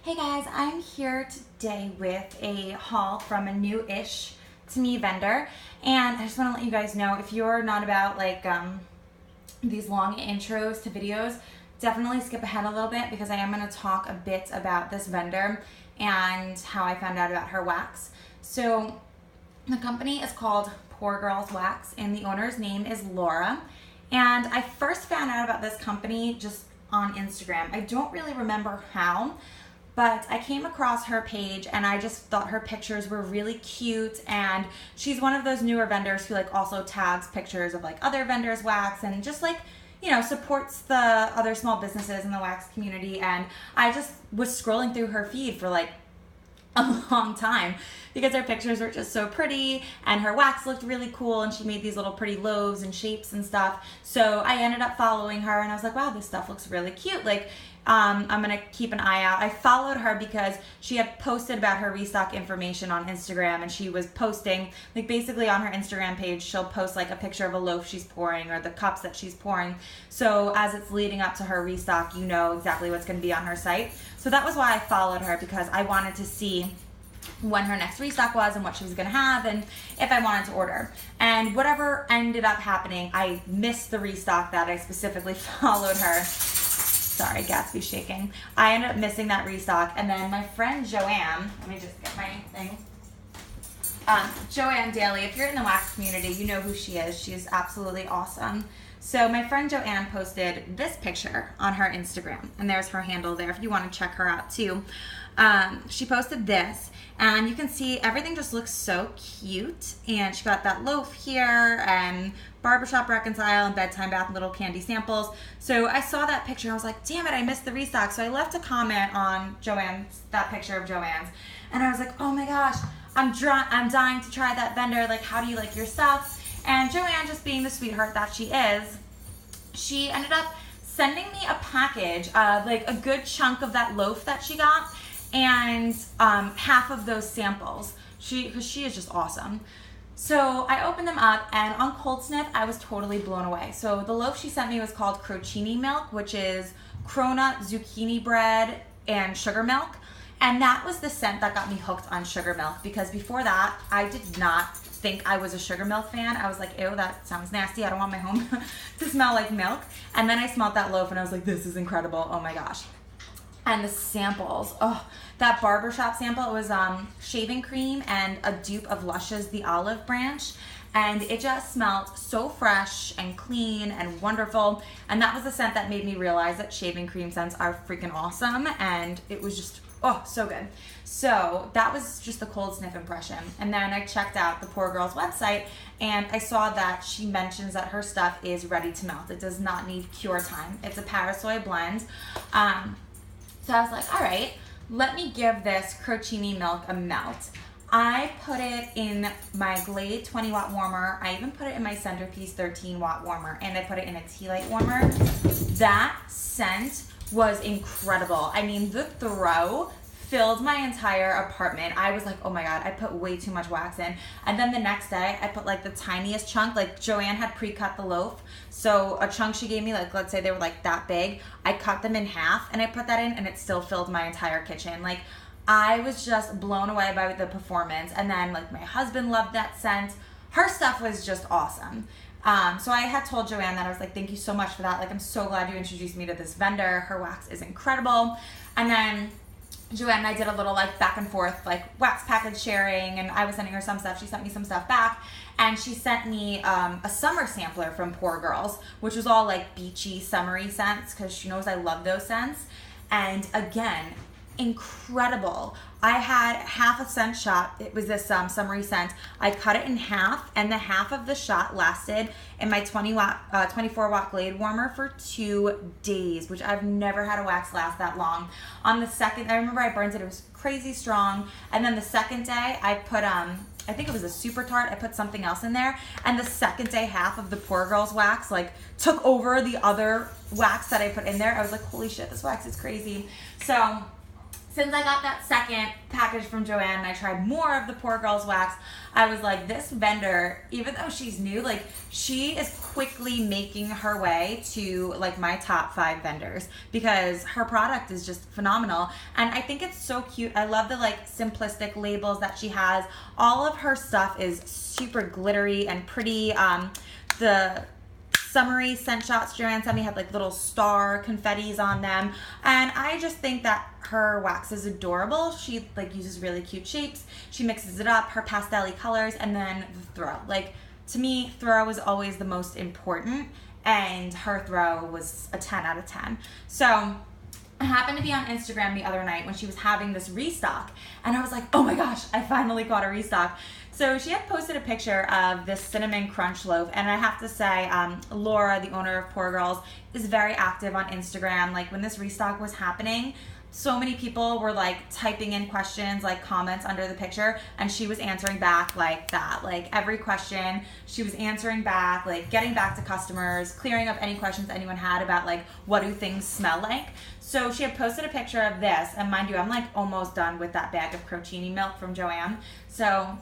Hey guys, I'm here today with a haul from a new-ish to me vendor, and I just want to let you guys know, if you're not about like these long intros to videos, definitely skip ahead a little bit because I am going to talk a bit about this vendor and how I found out about her wax. So the company is called Poor Girls Wax and the owner's name is Laura, and I first found out about this company just on Instagram. I don't really remember how, but I came across her page and I just thought her pictures were really cute, and she's one of those newer vendors who like also tags pictures of like other vendors' wax and just like, you know, supports the other small businesses in the wax community. And I just was scrolling through her feed for like a long time because her pictures were just so pretty and her wax looked really cool, and she made these little pretty loaves and shapes and stuff. So I ended up following her and I was like, wow, this stuff looks really cute. Like, I'm gonna keep an eye out. I followed her because she had posted about her restock information on Instagram, and she was posting, like basically on her Instagram page, she'll post like a picture of a loaf she's pouring or the cups that she's pouring. So as it's leading up to her restock, you know exactly what's gonna be on her site. So that was why I followed her, because I wanted to see when her next restock was and what she was gonna have and if I wanted to order. And whatever ended up happening, I missed the restock that I specifically followed her. Sorry, Gatsby's shaking. I ended up missing that restock, and then my friend Joanne, let me just get my thing. Joanne Jelly, if you're in the wax community, you know who she is. She is absolutely awesome. So my friend Joanne posted this picture on her Instagram, and there's her handle there if you want to check her out too. She posted this, and you can see everything just looks so cute, and she got that loaf here and Barbershop Reconcile and Bedtime Bath and Little Candy Samples. So I saw that picture and I was like, damn it, I missed the restock. So I left a comment on Joanne's, that picture of Joanne's, and I was like, oh my gosh, I'm dying to try that vendor. Like, how do you like your stuff? And Joanne, just being the sweetheart that she is, she ended up sending me a package, like a good chunk of that loaf that she got, and half of those samples. Because she is just awesome. So I opened them up, and on cold sniff, I was totally blown away. So the loaf she sent me was called crocini milk, which is cronut, zucchini bread, and sugar milk. And that was the scent that got me hooked on sugar milk, because before that, I did not think I was a sugar milk fan. I was like, ew, that sounds nasty. I don't want my home to smell like milk. And then I smelled that loaf and I was like, this is incredible. Oh my gosh. And the samples, oh, that Barbershop Sample, it was shaving cream and a dupe of Lush's The Olive Branch, and it just smelled so fresh and clean and wonderful. And that was the scent that made me realize that shaving cream scents are freaking awesome, and it was just, oh, so good. So that was just the cold sniff impression. And then I checked out the Poor Girl's website, and I saw that she mentions that her stuff is ready to melt. It does not need cure time. It's a Parasoy blend. So I was like, all right, let me give this crocini milk a melt. I put it in my Glade 20 watt warmer. I even put it in my Centerpiece 13 watt warmer, and I put it in a tea light warmer. That scent was incredible. I mean, the throw filled my entire apartment. I was like, oh my God, I put way too much wax in. And then the next day I put like the tiniest chunk, like Joanne had pre-cut the loaf. So a chunk she gave me, like let's say they were like that big, I cut them in half and I put that in, and it still filled my entire kitchen. Like, I was just blown away by the performance. And then like my husband loved that scent. Her stuff was just awesome. So I had told Joanne that I was like, thank you so much for that. Like, I'm so glad you introduced me to this vendor. Her wax is incredible. And then Joanne and I did a little like back and forth, like wax package sharing, and I was sending her some stuff. She sent me some stuff back, and she sent me a summer sampler from Poor Girls, which was all like beachy, summery scents, because she knows I love those scents. And again, incredible. I had half a scent shot. It was this summery scent. I cut it in half, and the half of the shot lasted in my 24 watt Glade warmer for 2 days, which I've never had a wax last that long. On the second, I remember I burned it. It was crazy strong. And then the second day, I put I think it was a super tart. I put something else in there, and the second day, half of the Poor Girls wax like took over the other wax that I put in there. I was like, holy shit, this wax is crazy. So since I got that second package from Joanne and I tried more of the Poor Girls wax, I was like, this vendor, even though she's new, like she is quickly making her way to like my top 5 vendors because her product is just phenomenal. And I think it's so cute. I love the like simplistic labels that she has. All of her stuff is super glittery and pretty. The summery scent shots Joanne sent me had like little star confettis on them, and I just think that her wax is adorable. She like uses really cute shapes, she mixes it up, her pastel-y colors, and then the throw. Like to me, throw is always the most important, and her throw was a 10 out of 10. So I happened to be on Instagram the other night when she was having this restock, and I was like, oh my gosh, I finally got a restock. So she had posted a picture of this cinnamon crunch loaf, and I have to say, Laura, the owner of Poor Girls, is very active on Instagram. Like when this restock was happening, so many people were like typing in questions, like comments under the picture, and she was answering back like that. Like every question she was answering back, like getting back to customers, clearing up any questions anyone had about like what do things smell like. So she had posted a picture of this, and mind you, I'm like almost done with that bag of crocini milk from Joanne. So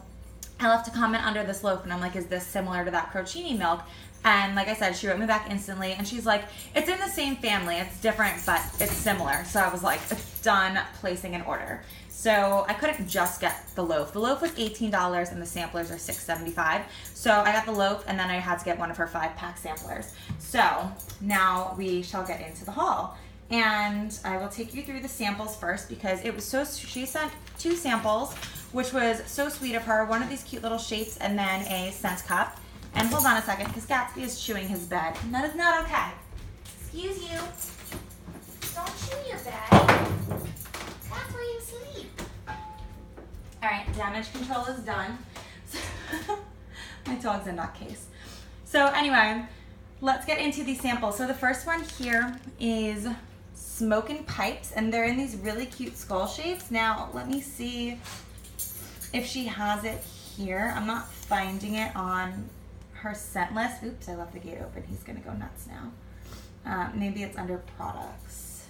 I left a comment under this loaf, and I'm like, is this similar to that crocini milk? And like I said, she wrote me back instantly, and she's like, it's in the same family, it's different, but it's similar. So I was like, it's done placing an order. So I couldn't just get the loaf. The loaf was $18 and the samplers are $6.75. So I got the loaf, and then I had to get one of her 5-pack samplers. So now we shall get into the haul. And I will take you through the samples first because it was so, she sent 2 samples, which was so sweet of her. One of these cute little shapes and then a scent cup. And hold on a second, because Gatsby is chewing his bed. And that is not okay. Excuse you. Don't chew your bed. That's where you sleep. All right, damage control is done. My dog's a nutcase. So anyway, let's get into these samples. So the first one here is Smokin' Pipes, and they're in these really cute skull shapes. Now, let me see if she has it here. I'm not finding it on her scent list. Oops, I left the gate open. He's gonna go nuts now. Maybe it's under products.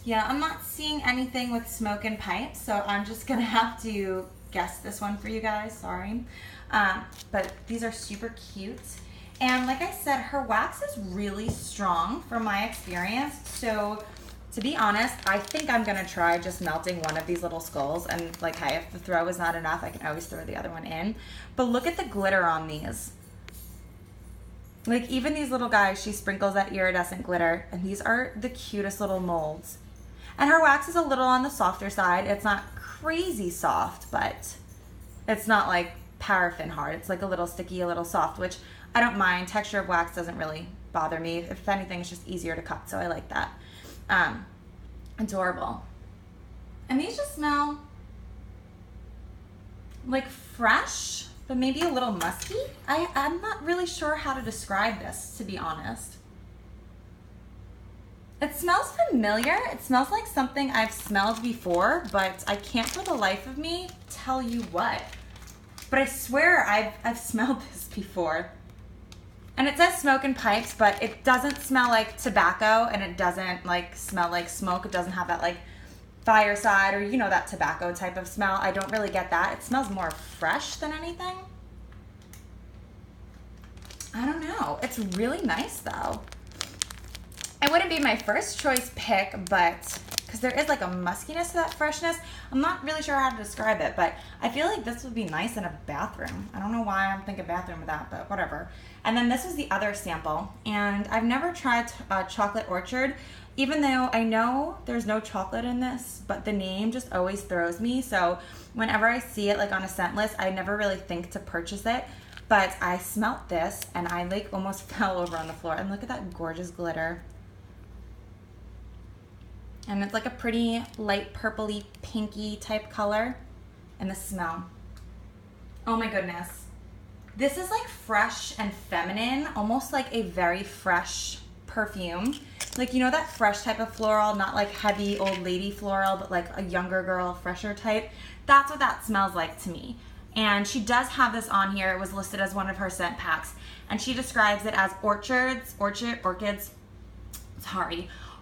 Yeah, I'm not seeing anything with Smokin' Pipes, so I'm just gonna have to guess this one for you guys, sorry. But these are super cute. And like I said, her wax is really strong from my experience. So to be honest, I think I'm gonna try just melting one of these little skulls, and like, hey, if the throw is not enough, I can always throw the other one in. But look at the glitter on these. Like even these little guys, she sprinkles that iridescent glitter, and these are the cutest little molds. And her wax is a little on the softer side. It's not crazy soft, but it's not like paraffin hard. It's like a little sticky, a little soft, which I don't mind. Texture of wax doesn't really bother me. If anything, it's just easier to cut, so I like that. Adorable. And these just smell like fresh, but maybe a little musky. I'm not really sure how to describe this, to be honest. It smells familiar. It smells like something I've smelled before, but I can't for the life of me tell you what. But I swear I've smelled this before. And it says Smokin' Pipes, but it doesn't smell like tobacco, and it doesn't like smell like smoke. It doesn't have that like fireside or, you know, that tobacco type of smell. I don't really get that. It smells more fresh than anything. I don't know. It's really nice though. It wouldn't be my first choice pick, but because there is like a muskiness to that freshness. I'm not really sure how to describe it, but I feel like this would be nice in a bathroom. I don't know why I'm thinking bathroom with that, but whatever. And then this was the other sample, and I've never tried Chocolate Orchard, even though I know there's no chocolate in this, but the name just always throws me. So whenever I see it like on a scent list, I never really think to purchase it. But I smelt this, and I like almost fell over on the floor. And look at that gorgeous glitter. And it's like a pretty light purpley, pinky type color. And the smell. Oh my goodness. This is like fresh and feminine, almost like a very fresh perfume. Like, you know that fresh type of floral, not like heavy old lady floral, but like a younger girl, fresher type. That's what that smells like to me. And she does have this on here. It was listed as one of her scent packs. And she describes it as orchids. Sorry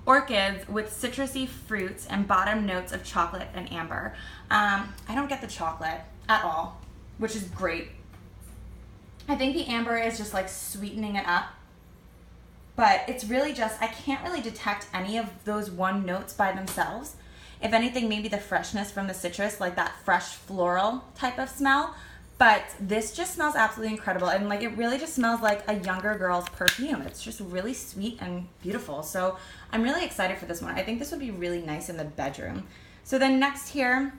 orchids with citrusy fruits and bottom notes of chocolate and amber. I don't get the chocolate at all, which is great. I think the amber is just like sweetening it up, but it's really just, I can't really detect any of those one notes by themselves. If anything, maybe the freshness from the citrus, like that fresh floral type of smell. But this just smells absolutely incredible, and like it really just smells like a younger girl's perfume. It's just really sweet and beautiful. So I'm really excited for this one. I think this would be really nice in the bedroom. So then next here,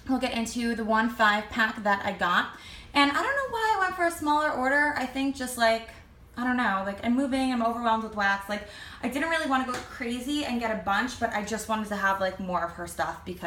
we'll get into the 1 5-pack that I got. And I don't know why I went for a smaller order. I think just like, I don't know, like I'm moving, I'm overwhelmed with wax. Like I didn't really want to go crazy and get a bunch, but I just wanted to have like more of her stuff because